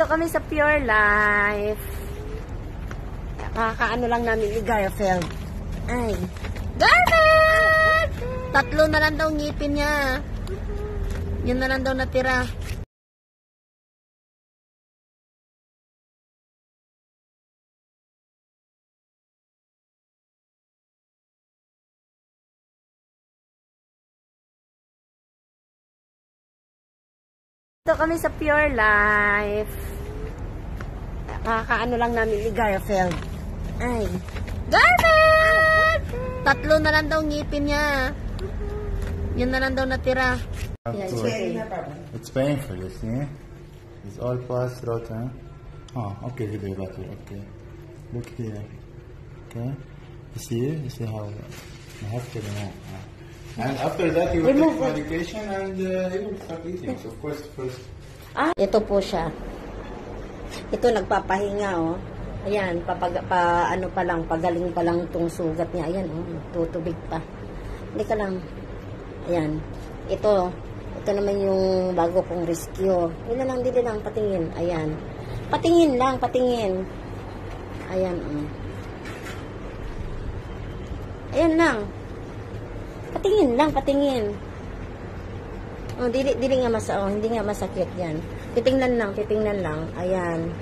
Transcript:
Kami sa Pure Life. Kakaano lang namin ni Garfield. Ay. Garfield! 3 na lang daw ngipin niya. Yun na lang daw natira. Dito kami sa Pure Life. Kakaano lang namin ni Garfield. Ay. Garfield! 3 na lang daw ngipin niya. Yun na lang daw natira. It's painful, you see? It's all passed through, huh? Oh, okay, video better, okay. Look here. Okay? You see how you have to remove. And after that, you will take medication and you will start eating. So, of course, first. Ito po siya. Ito nagpapahinga, oh. Ayan, ano pa lang, pagaling pa lang itong sugat niya. Ayan, oh, tutubig pa. Hindi ka lang. Ayan. Ito naman yung bago kong rescue. Yun lang, dili lang, patingin. Ayan. Patingin lang, patingin. Ayan, oh. Ayan lang. Patingin lang, patingin. Oh, hindi nga hindi nga masakit yan. Titingnan lang. Ayan.